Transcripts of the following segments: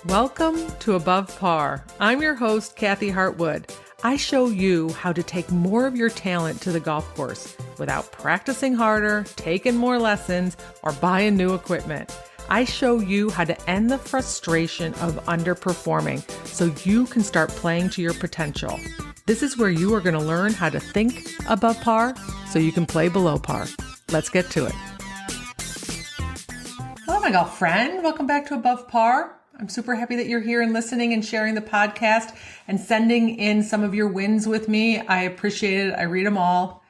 Welcome to Above Par. I'm your host, Kathy Hartwood. I show you how to take more of your talent to the golf course without practicing harder, taking more lessons, or buying new equipment. I show you how to end the frustration of underperforming so you can start playing to your potential. This is where you are going to learn how to think above par so you can play below par. Let's get to it. Hello, my golf friend. Welcome back to Above Par. I'm super happy that you're here and listening and sharing the podcast and sending in some of your wins with me. I appreciate it. I read them all.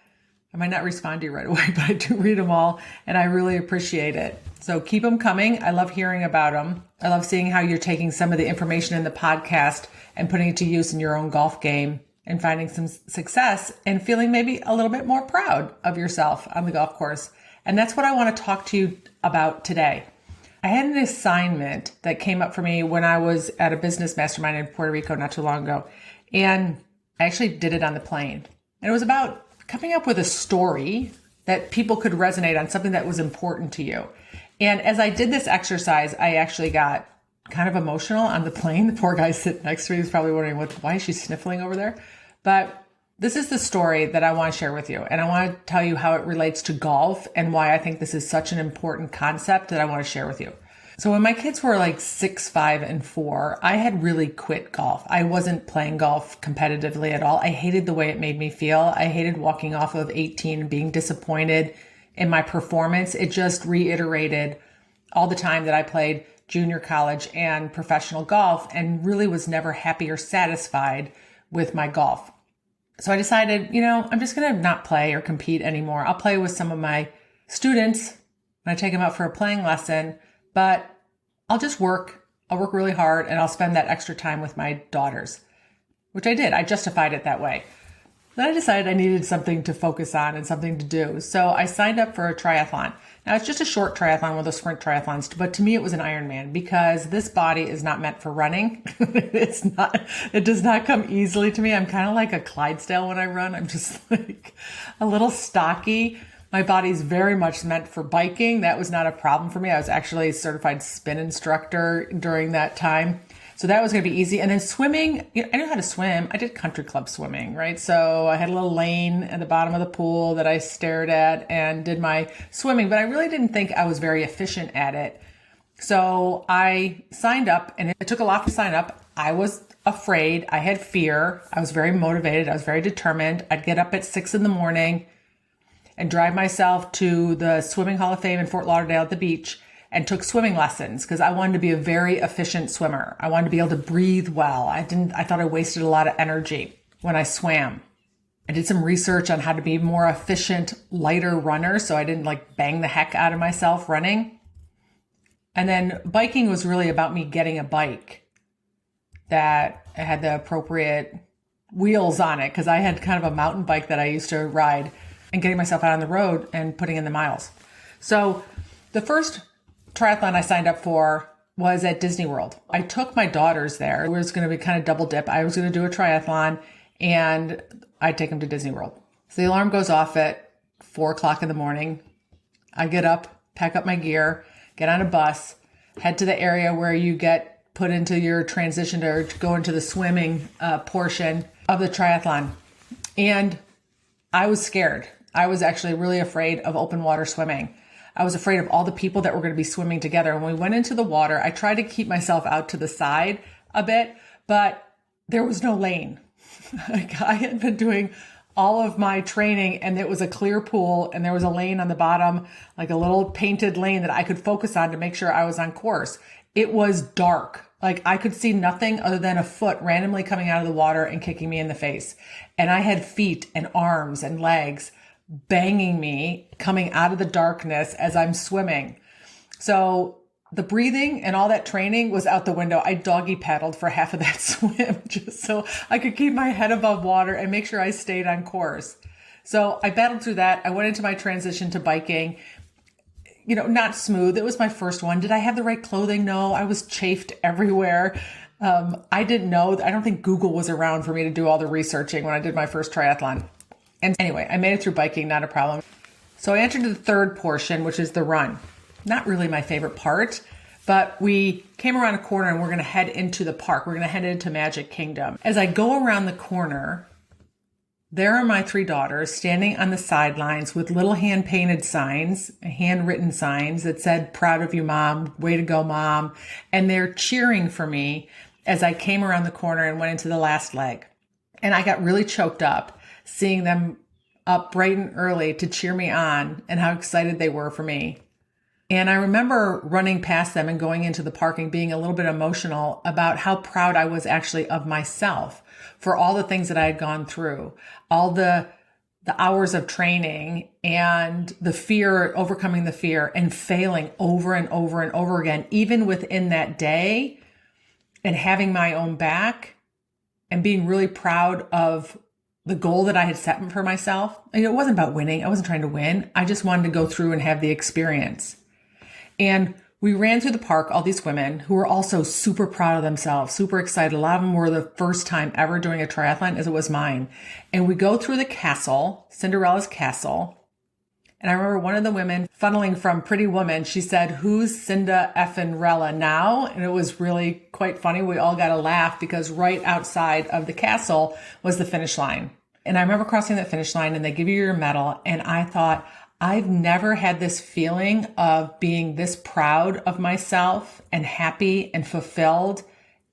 I might not respond to you right away, but I do read them all and I really appreciate it. So keep them coming. I love hearing about them. I love seeing how you're taking some of the information in the podcast and putting it to use in your own golf game and finding some success and feeling maybe a little bit more proud of yourself on the golf course. And that's what I want to talk to you about today. I had an assignment that came up for me when I was at a business mastermind in Puerto Rico not too long ago. And I actually did it on the plane. And it was about coming up with a story that people could resonate on, something that was important to you. And as I did this exercise, I actually got kind of emotional on the plane. The poor guy sitting next to me was probably wondering, why is she sniffling over there? But this is the story that I want to share with you. And I want to tell you how it relates to golf and why I think this is such an important concept that I want to share with you. So when my kids were like 6, 5, and 4, I had really quit golf. I wasn't playing golf competitively at all. I hated the way it made me feel. I hated walking off of 18 and being disappointed in my performance. It just reiterated all the time that I played junior college and professional golf and really was never happy or satisfied with my golf. So I decided, I'm just going to not play or compete anymore. I'll play with some of my students when I take them out for a playing lesson, but I'll just work. I'll work really hard and I'll spend that extra time with my daughters, which I did. I justified it that way. Then I decided I needed something to focus on and something to do. So I signed up for a triathlon. Now it's just a short triathlon, one of those sprint triathlons, but to me it was an Ironman because this body is not meant for running. It does not come easily to me. I'm kind of like a Clydesdale when I run. I'm just like a little stocky. My body's very much meant for biking. That was not a problem for me. I was actually a certified spin instructor during that time. So that was going to be easy. And then swimming, I knew how to swim. I did country club swimming, right? So I had a little lane at the bottom of the pool that I stared at and did my swimming, but I really didn't think I was very efficient at it. So I signed up and it took a lot to sign up. I was afraid. I had fear. I was very motivated. I was very determined. I'd get up at 6 a.m. and drive myself to the Swimming Hall of Fame in Fort Lauderdale at the beach and took swimming lessons because I wanted to be a very efficient swimmer. I wanted to be able to breathe well. I thought I wasted a lot of energy when I swam. I did some research on how to be a more efficient, lighter runner so I didn't bang the heck out of myself running. And then biking was really about me getting a bike that had the appropriate wheels on it because I had kind of a mountain bike that I used to ride and getting myself out on the road and putting in the miles. So the first triathlon I signed up for was at Disney World. I took my daughters there. It was going to be kind of double dip. I was going to do a triathlon and I'd take them to Disney World. So the alarm goes off at 4:00 in the morning. I get up, pack up my gear, get on a bus, head to the area where you get put into your transition to go into the swimming portion of the triathlon. And I was scared. I was actually really afraid of open water swimming. I was afraid of all the people that were going to be swimming together. And when we went into the water, I tried to keep myself out to the side a bit, but there was no lane. I had been doing all of my training and it was a clear pool and there was a lane on the bottom, like a little painted lane that I could focus on to make sure I was on course. It was dark. I could see nothing other than a foot randomly coming out of the water and kicking me in the face. And I had feet and arms and legs banging me coming out of the darkness as I'm swimming. So the breathing and all that training was out the window. I doggy paddled for half of that swim just so I could keep my head above water and make sure I stayed on course. So I battled through that. I went into my transition to biking, not smooth. It was my first one. Did I have the right clothing? No, I was chafed everywhere. I didn't know. I don't think Google was around for me to do all the researching when I did my first triathlon. And anyway, I made it through biking, not a problem. So I entered the third portion, which is the run. Not really my favorite part, But we came around a corner and we're going to head into the park. We're going to head into Magic Kingdom. As I go around the corner, there are my 3 daughters standing on the sidelines with little hand-painted signs, handwritten signs that said, "Proud of you, Mom. Way to go, Mom." And they're cheering for me as I came around the corner and went into the last leg. And I got really choked up seeing them up bright and early to cheer me on and how excited they were for me. And I remember running past them and going into the park and being a little bit emotional about how proud I was actually of myself for all the things that I had gone through, all the hours of training and the fear, overcoming the fear and failing over and over and over again, even within that day, and having my own back and being really proud of the goal that I had set for myself. And it wasn't about winning. I wasn't trying to win. I just wanted to go through and have the experience. And we ran through the park, all these women who were also super proud of themselves, super excited. A lot of them were the first time ever doing a triathlon, as it was mine. And we go through the castle, Cinderella's castle. And I remember one of the women funneling from Pretty Woman, she said, "Who's Cinda effin' Rella now?" And it was really quite funny. We all got a laugh because right outside of the castle was the finish line. And I remember crossing that finish line and they give you your medal. And I thought, I've never had this feeling of being this proud of myself and happy and fulfilled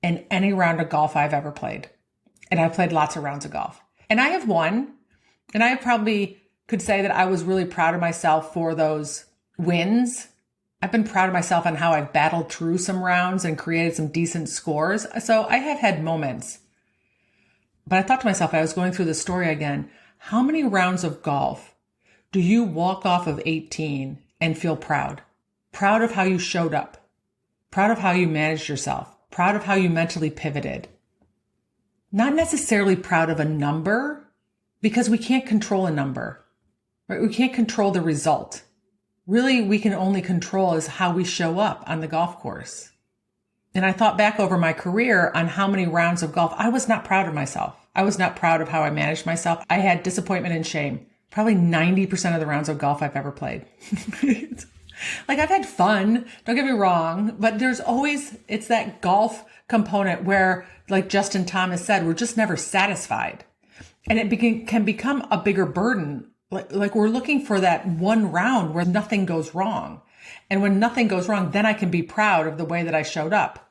in any round of golf I've ever played. And I've played lots of rounds of golf. And I have won. And I probably could say that I was really proud of myself for those wins. I've been proud of myself on how I've battled through some rounds and created some decent scores. So I have had moments. But I thought to myself, I was going through the story again, how many rounds of golf do you walk off of 18 and feel proud? Proud of how you showed up, proud of how you managed yourself, proud of how you mentally pivoted. Not necessarily proud of a number, because we can't control a number, right? We can't control the result. Really, we can only control is how we show up on the golf course. And I thought back over my career on how many rounds of golf, I was not proud of myself. I was not proud of how I managed myself. I had disappointment and shame. Probably 90% of the rounds of golf I've ever played. Like, I've had fun, don't get me wrong, but there's always, it's that golf component where, like Justin Thomas said, we're just never satisfied. And it can become a bigger burden. Like we're looking for that one round where nothing goes wrong. And when nothing goes wrong, then I can be proud of the way that I showed up.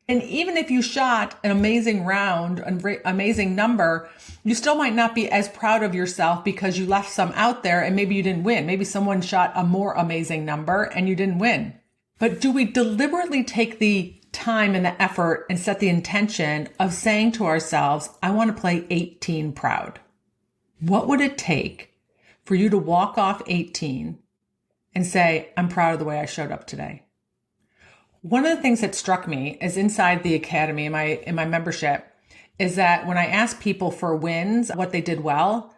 And even if you shot an amazing round, an amazing number, you still might not be as proud of yourself because you left some out there and maybe you didn't win. Maybe someone shot a more amazing number and you didn't win. But do we deliberately take the time and the effort and set the intention of saying to ourselves, I want to play 18 proud? What would it take for you to walk off 18 and say, I'm proud of the way I showed up today? One of the things that struck me is inside the academy in my membership is that when I ask people for wins, what they did well,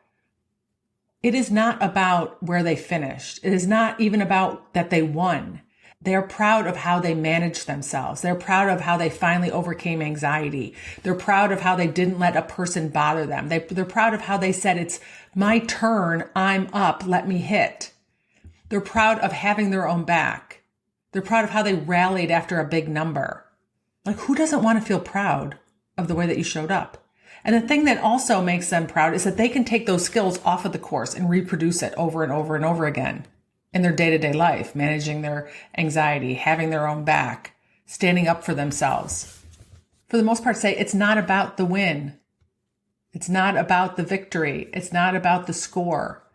it is not about where they finished. It is not even about that they won. They're proud of how they managed themselves. They're proud of how they finally overcame anxiety. They're proud of how they didn't let a person bother them. They're proud of how they said, it's my turn, I'm up, let me hit. They're proud of having their own back. They're proud of how they rallied after a big number. Like, who doesn't want to feel proud of the way that you showed up? And the thing that also makes them proud is that they can take those skills off of the course and reproduce it over and over and over again in their day-to-day life, managing their anxiety, having their own back, standing up for themselves. For the most part, say it's not about the win. It's not about the victory. It's not about the score.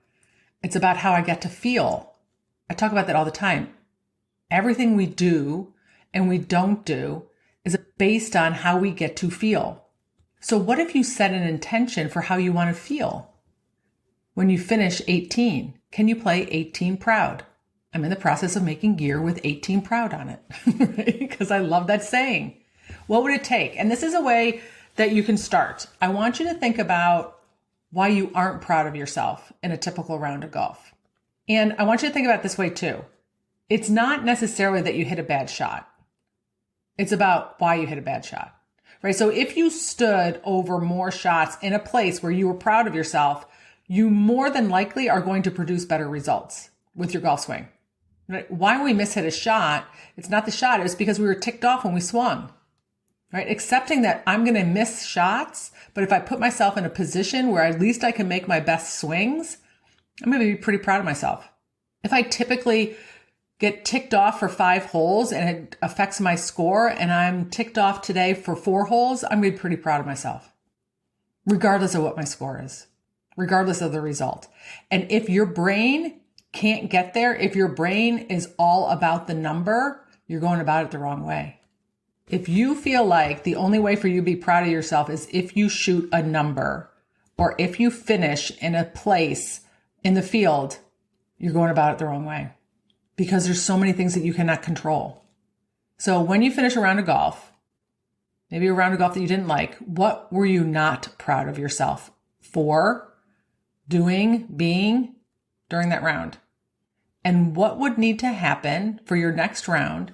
It's about how I get to feel. I talk about that all the time. Everything we do and we don't do is based on how we get to feel. So what if you set an intention for how you want to feel? When you finish 18, can you play 18 proud? I'm in the process of making gear with 18 proud on it, right? Because I love that saying. What would it take? And this is a way that you can start. I want you to think about why you aren't proud of yourself in a typical round of golf. And I want you to think about it this way too. It's not necessarily that you hit a bad shot. It's about why you hit a bad shot, right? So if you stood over more shots in a place where you were proud of yourself, you more than likely are going to produce better results with your golf swing. Right? Why we miss hit a shot, it's not the shot, it's because we were ticked off when we swung. Right? Accepting that I'm going to miss shots, but if I put myself in a position where at least I can make my best swings, I'm going to be pretty proud of myself. If I typically get ticked off for 5 holes and it affects my score and I'm ticked off today for 4 holes, I'm going to be pretty proud of myself, regardless of what my score is, regardless of the result. And if your brain can't get there, if your brain is all about the number, you're going about it the wrong way. If you feel like the only way for you to be proud of yourself is if you shoot a number or if you finish in a place in the field, you're going about it the wrong way because there's so many things that you cannot control. So when you finish a round of golf, maybe a round of golf that you didn't like, what were you not proud of yourself for doing, being during that round? And what would need to happen for your next round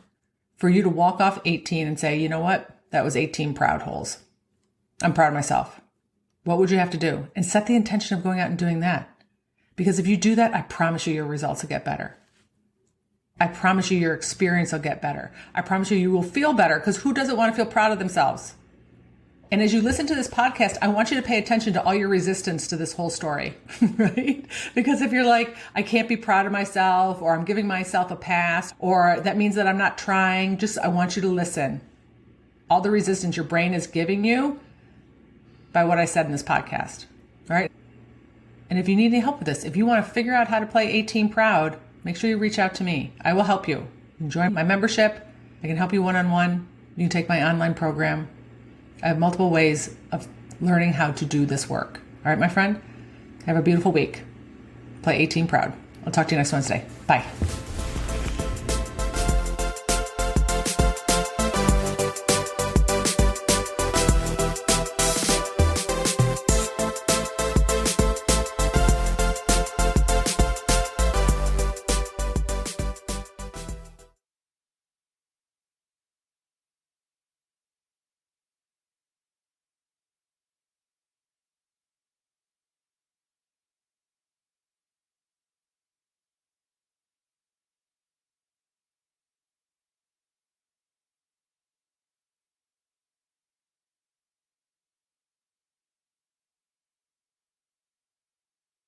for you to walk off 18 and say, you know what? That was 18 proud holes. I'm proud of myself. What would you have to do? And set the intention of going out and doing that. Because if you do that, I promise you your results will get better. I promise you your experience will get better. I promise you will feel better because who doesn't want to feel proud of themselves? And as you listen to this podcast, I want you to pay attention to all your resistance to this whole story, right? Because if you're like, I can't be proud of myself, or I'm giving myself a pass, or that means that I'm not trying, I want you to listen. All the resistance your brain is giving you by what I said in this podcast, all right? And if you need any help with this, if you want to figure out how to play 18 proud, make sure you reach out to me. I will help you. Join my membership. I can help you one-on-one. You can take my online program. I have multiple ways of learning how to do this work. All right, my friend, have a beautiful week. Play 18 proud. I'll talk to you next Wednesday. Bye.